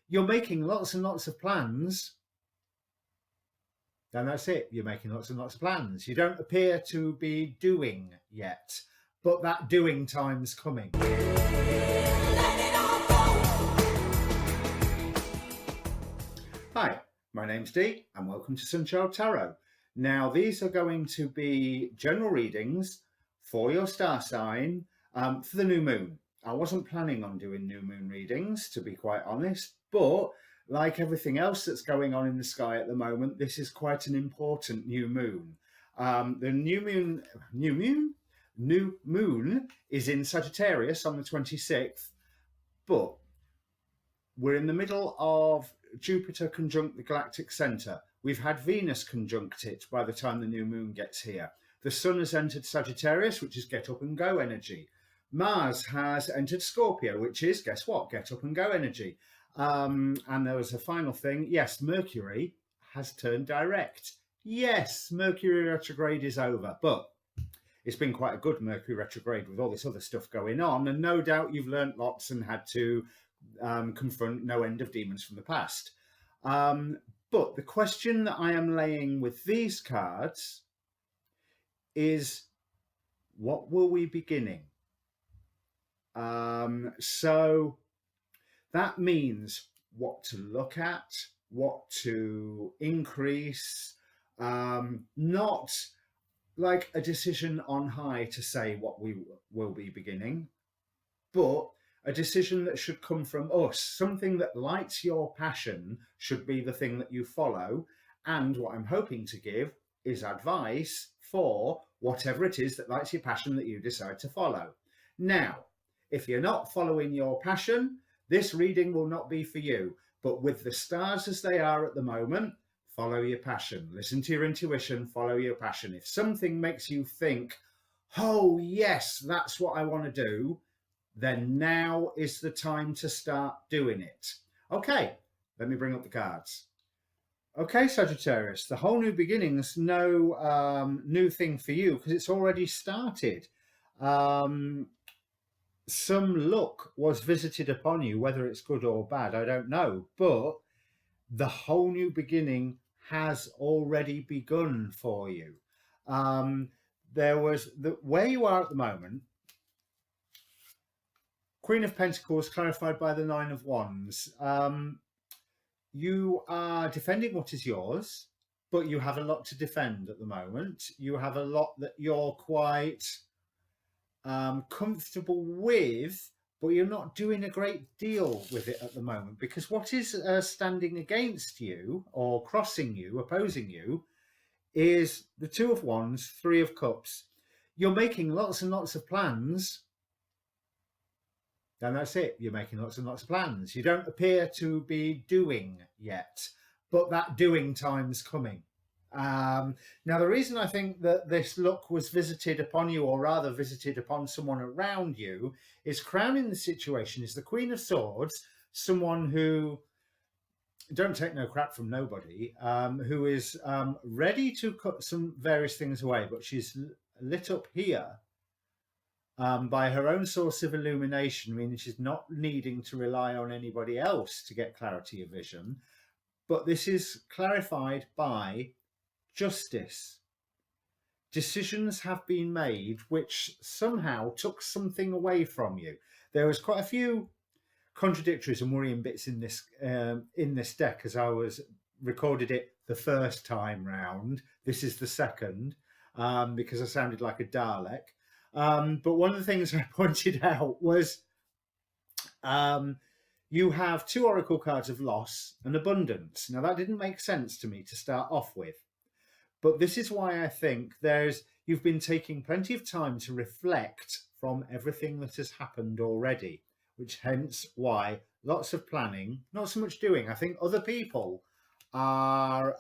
You're making lots and lots of plans. And that's it. You're making lots and lots of plans. You don't appear to be doing yet, but that doing time's coming. Hi, my name's Dee, and welcome to Sunchild Tarot. Now, these are going to be general readings for your star sign for the new moon. I wasn't planning on doing new moon readings, to be quite honest, but like everything else that's going on in the sky at the moment, this is quite an important new moon. The new moon is in Sagittarius on the 26th, but we're in the middle of Jupiter conjunct the galactic center. We've had Venus conjunct it by the time the new moon gets here. The sun has entered Sagittarius, which is get up and go energy. Mars has entered Scorpio, which is, guess what, get up and go energy. And there was a final thing. Yes, Mercury has turned direct. Yes, Mercury retrograde is over, but it's been quite a good Mercury retrograde with all this other stuff going on. And no doubt you've learnt lots and had to confront no end of demons from the past. But the question that I am laying with these cards is, what will we be beginning? So that means what to look at, what to increase, not like a decision on high to say what we will be beginning, but a decision that should come from us. Something that lights your passion should be the thing that you follow. And what I'm hoping to give is advice for whatever it is that lights your passion that you decide to follow. Now, if you're not following your passion, this reading will not be for you. But with the stars as they are at the moment, follow your passion. Listen to your intuition, follow your passion. If something makes you think, oh yes, that's what I want to do, then now is the time to start doing it. Okay, let me bring up the cards. Okay, Sagittarius, the whole new beginning's no new thing for you because it's already started. Some luck was visited upon you, whether it's good or bad, I don't know, but the whole new beginning has already begun for you. There was where you are at the moment. Queen of Pentacles clarified by the Nine of Wands. You are defending what is yours, but you have a lot to defend at the moment. You have a lot that you're quite comfortable with, but you're not doing a great deal with it at the moment, because what is standing against you or crossing you, opposing you, is the Two of Wands, Three of Cups. You're making lots and lots of plans, and that's it. You're making lots and lots of plans. You don't appear to be doing yet, but that doing time's coming. Now, the reason I think that this luck was visited upon you, or rather visited upon someone around you, is crowning the situation is the Queen of Swords, someone who, don't take no crap from nobody, who is ready to cut some various things away, but she's lit up here by her own source of illumination, meaning she's not needing to rely on anybody else to get clarity of vision. But this is clarified by justice. Decisions have been made which somehow took something away from you. There was quite a few contradictories and worrying bits in this deck as I was recorded it the first time round. This is the second, because I sounded like a Dalek. But one of the things I pointed out was you have two oracle cards of loss and abundance. Now, that didn't make sense to me to start off with. But this is why I think you've been taking plenty of time to reflect from everything that has happened already, which hence why lots of planning, not so much doing. I think other people are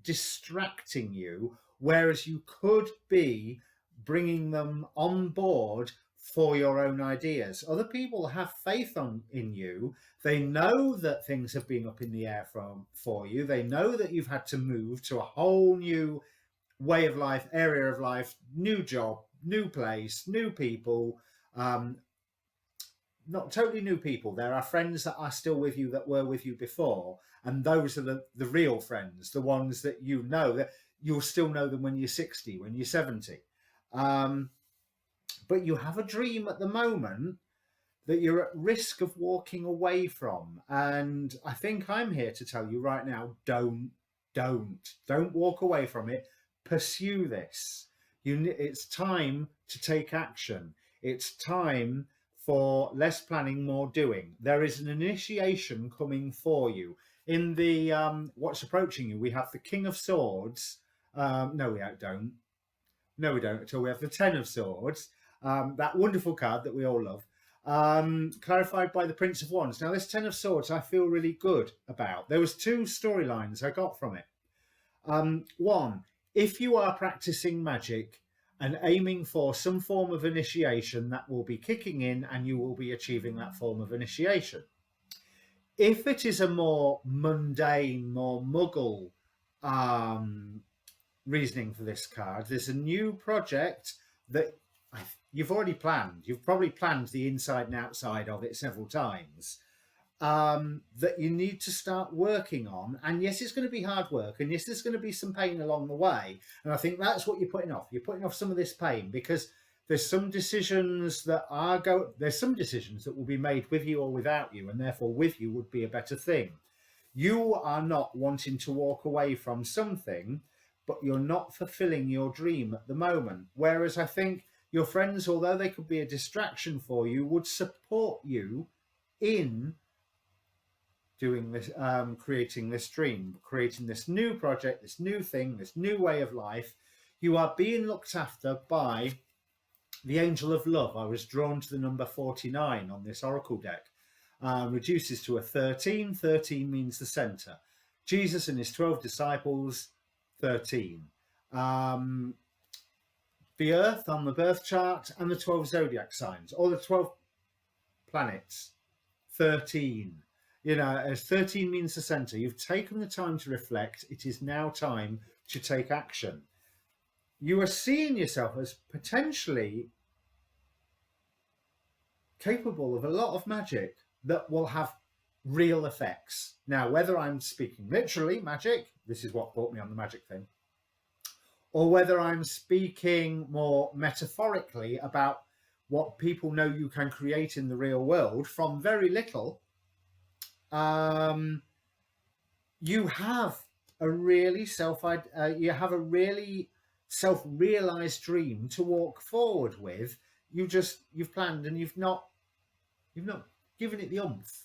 distracting you, whereas you could be bringing them on board for your own ideas. Other people have faith in you. They know that things have been up in the air for you. They know that you've had to move to a whole new way of life, area of life, new job, new place, new people, not totally new people. There are friends that are still with you that were with you before, and those are the real friends, the ones that you know that you'll still know them when you're 60, when you're 70. Um, but you have a dream at the moment that you're at risk of walking away from. And I think I'm here to tell you right now, don't walk away from it. Pursue this. It's time to take action. It's time for less planning, more doing. There is an initiation coming for you. In the what's approaching you, we have the King of Swords. No, we don't. No, we don't until we have the Ten of Swords. That wonderful card that we all love. Clarified by the Prince of Wands. Now, this Ten of Swords I feel really good about. There was two storylines I got from it. One, if you are practicing magic and aiming for some form of initiation, that will be kicking in and you will be achieving that form of initiation. If it is a more mundane, more muggle reasoning for this card, there's a new project that you've already planned. You've probably planned the inside and outside of it several times, that you need to start working on. And yes, it's going to be hard work, and yes, there's going to be some pain along the way. And I think that's what you're putting off. You're putting off some of this pain because there's some decisions that there's some decisions that will be made with you or without you, and therefore with you would be a better thing. You are not wanting to walk away from something, but you're not fulfilling your dream at the moment. Whereas I think your friends, although they could be a distraction for you, would support you in doing this, creating this dream, creating this new project, this new thing, this new way of life. You are being looked after by the Angel of Love. I was drawn to the number 49 on this Oracle deck. Reduces to a 13. 13 means the center. Jesus and his 12 disciples, 13. The Earth on the birth chart and the 12 zodiac signs, or the 12 planets, 13. You know, as 13 means the center. You've taken the time to reflect. It is now time to take action. You are seeing yourself as potentially capable of a lot of magic that will have real effects. Now, whether I'm speaking literally magic, this is what brought me on the magic thing, or whether I'm speaking more metaphorically about what people know you can create in the real world from very little, you have a really self-realized dream to walk forward with. You've planned and you've not given it the oomph.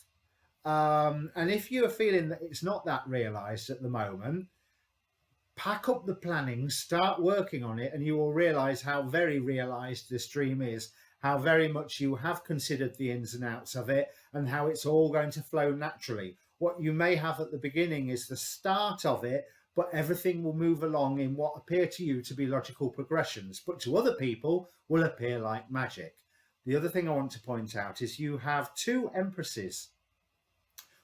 And if you're feeling that it's not that realized at the moment, pack up the planning, start working on it, and you will realize how very realized this dream is, how very much you have considered the ins and outs of it, and how it's all going to flow naturally. What you may have at the beginning is the start of it, but everything will move along in what appear to you to be logical progressions, but to other people will appear like magic. The other thing I want to point out is you have two empresses.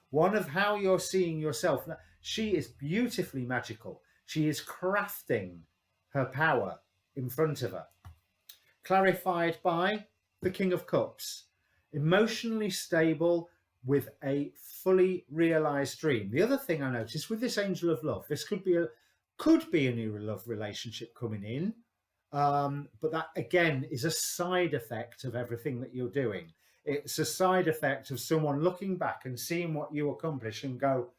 One of how you're seeing yourself. She is beautifully magical. She is crafting her power in front of her. Clarified by the King of Cups. Emotionally stable with a fully realized dream. The other thing I noticed with this Angel of Love, this could be a new love relationship coming in. But that again is a side effect of everything that you're doing. It's a side effect of someone looking back and seeing what you accomplish and go,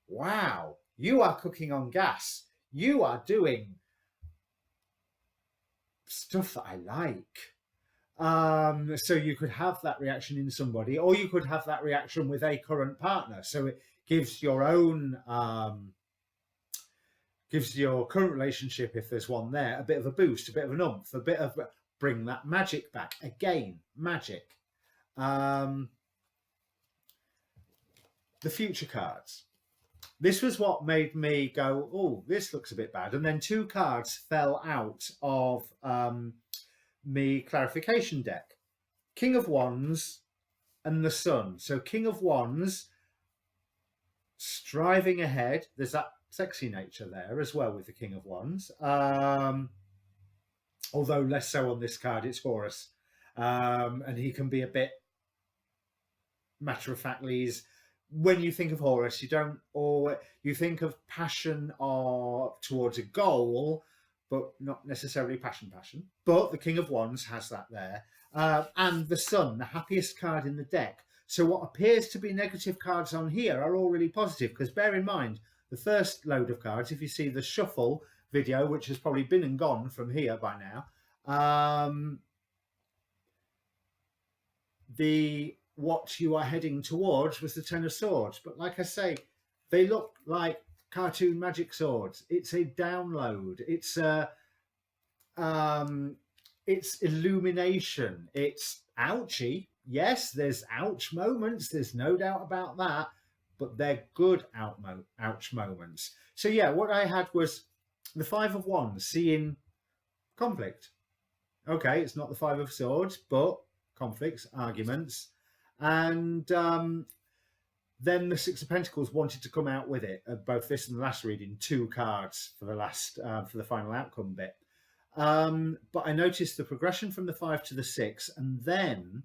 wow, you are cooking on gas. You are doing stuff that I like. So you could have that reaction in somebody, or you could have that reaction with a current partner. So it gives your own, gives your current relationship, if there's one there, a bit of a boost, a bit of an oomph, a bit of bring that magic back. Again, magic. The future cards. This was what made me go, oh, this looks a bit bad. And then two cards fell out of me clarification deck. King of Wands and the Sun. So King of Wands, striving ahead. There's that sexy nature there as well with the King of Wands. Although less so on this card, it's Horus. And he can be a bit matter-of-factly is, when you think of Horus, you don't, or you think of passion or towards a goal, but not necessarily passion. But the King of Wands has that there. And the Sun, the happiest card in the deck. So what appears to be negative cards on here are all really positive, because bear in mind, the first load of cards, if you see the shuffle video, which has probably been and gone from here by now, what you are heading towards was the Ten of Swords. But like I say, they look like cartoon magic swords. It's a download. It's illumination. It's ouchy. Yes, there's ouch moments. There's no doubt about that. But they're good ouch moments. So yeah, what I had was the Five of Wands, seeing conflict. Okay, it's not the Five of Swords, but conflicts, arguments. And then the Six of Pentacles wanted to come out with it, both this and the last reading, 2 cards for the final outcome bit. But I noticed the progression from the 5 to the 6, and then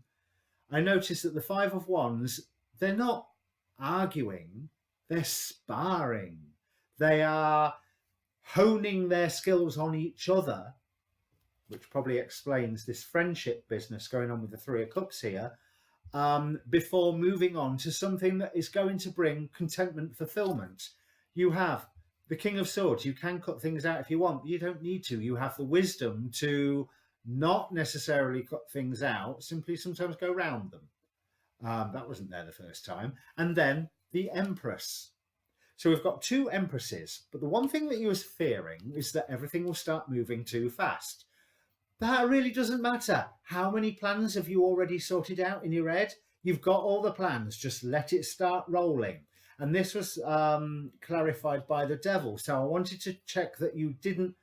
I noticed that the Five of Wands, they're not arguing, they're sparring. They are honing their skills on each other, which probably explains this friendship business going on with the Three of Cups here, before moving on to something that is going to bring contentment, fulfillment. You have the King of Swords. You can cut things out if you want, but you don't need to. You have the wisdom to not necessarily cut things out, simply sometimes go around them. That wasn't there the first time. And then the Empress. So we've got 2 Empresses, but the one thing that you was fearing is that everything will start moving too fast. That really doesn't matter. How many plans have you already sorted out in your head? You've got all the plans, just let it start rolling. And this was clarified by the Devil. So I wanted to check that you didn't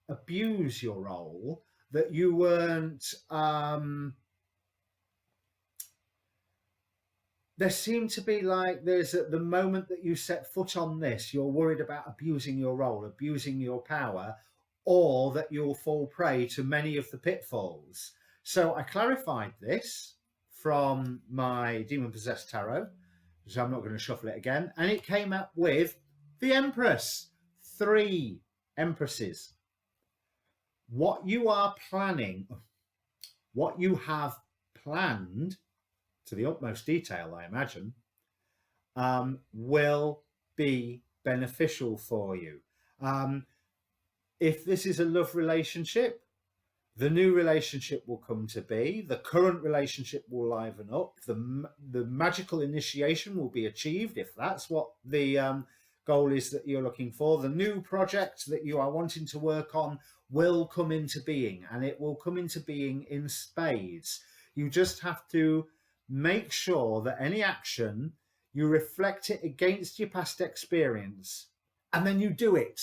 abuse your role, that you weren't... there seemed to be like there's at the moment that you set foot on this, you're worried about abusing your role, abusing your power, or that you'll fall prey to many of the pitfalls. So I clarified this from my Demon Possessed Tarot, so I'm not going to shuffle it again, and it came up with the Empress. 3 Empresses. What you are planning, what you have planned, to the utmost detail, I imagine, will be beneficial for you. If this is a love relationship, the new relationship will come to be. The current relationship will liven up. The magical initiation will be achieved, if that's what the goal is that you're looking for. The new project that you are wanting to work on will come into being, and it will come into being in spades. You just have to make sure that any action, you reflect it against your past experience, and then you do it.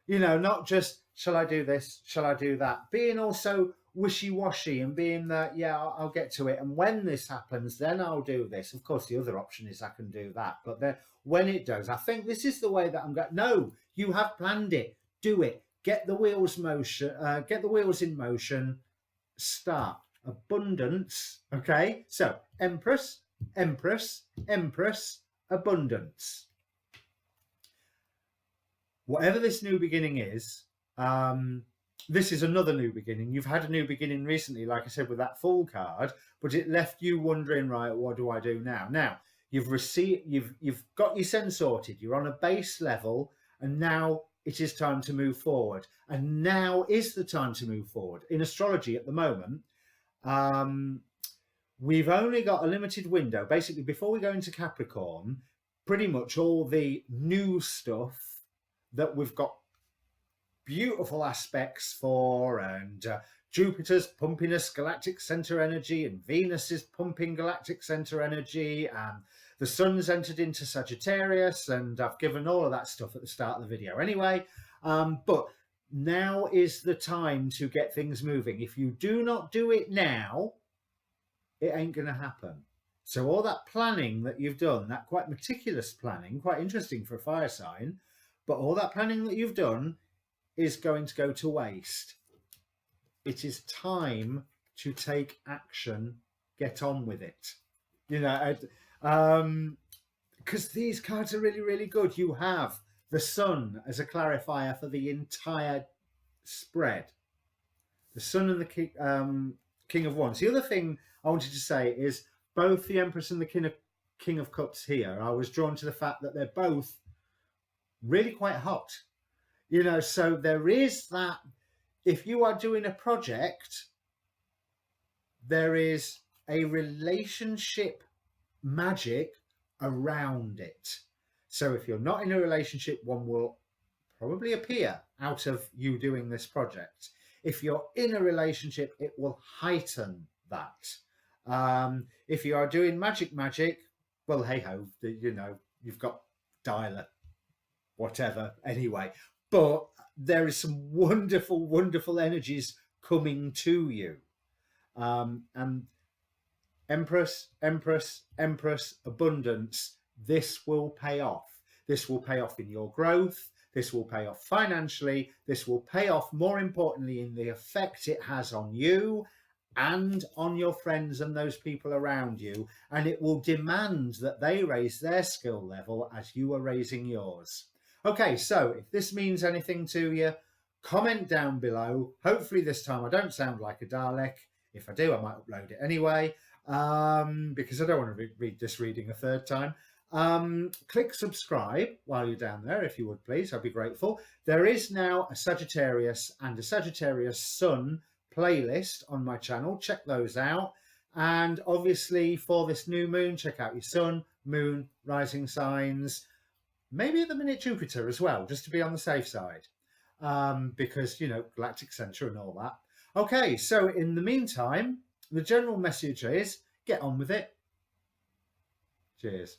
You know, not just, shall I do this? Shall I do that? Being also wishy-washy and being that, yeah, I'll get to it. And when this happens, then I'll do this. Of course, the other option is I can do that. But then when it does, I think this is the way that I'm going. No, you have planned it. Do it. Get the wheels in motion. Start. Abundance. Okay. So Empress, Empress, Empress, abundance. Whatever this new beginning is, this is another new beginning. You've had a new beginning recently, like I said, with that Fool card, but it left you wondering, right, what do I do now? Now, you've got your sense sorted. You're on a base level, and now it is time to move forward. And now is the time to move forward. In astrology at the moment, we've only got a limited window. Basically, before we go into Capricorn, pretty much all the new stuff that we've got beautiful aspects for, and Jupiter's pumping us galactic center energy, and Venus is pumping galactic center energy, and the Sun's entered into Sagittarius, and I've given all of that stuff at the start of the video anyway. But now is the time to get things moving. If you do not do it now, it ain't going to happen. So all that planning that you've done, that quite meticulous planning, quite interesting for a fire sign, but all that planning that you've done is going to go to waste. It is time to take action. Get on with it. You know, Because these cards are really, really good. You have the Sun as a clarifier for the entire spread. The Sun and the King of Wands. The other thing I wanted to say is both the Empress and the King of Cups here, I was drawn to the fact that they're both really quite hot. You know, so there is that, if you are doing a project, there is a relationship magic around it. So if you're not in a relationship, one will probably appear out of you doing this project. If you're in a relationship, it will heighten that. If you are doing magic, well, hey ho, you know, you've got dialer, whatever, anyway. But there is some wonderful, wonderful energies coming to you. And Empress, Empress, Empress, abundance, this will pay off. This will pay off in your growth. This will pay off financially. This will pay off, more importantly, in the effect it has on you and on your friends and those people around you. And it will demand that they raise their skill level as you are raising yours. Okay, so if this means anything to you, comment down below. Hopefully this time I don't sound like a Dalek. If I do, I might upload it anyway, because I don't want to read this reading a third time. Click subscribe while you're down there, if you would please. I'd be grateful. There is now a Sagittarius and a Sagittarius Sun playlist on my channel. Check those out. And obviously for this new moon, check out your Sun, Moon, rising signs, maybe at the minute Jupiter as well, just to be on the safe side, because, you know, galactic center and all that. Okay, so in the meantime, the general message is get on with it. Cheers.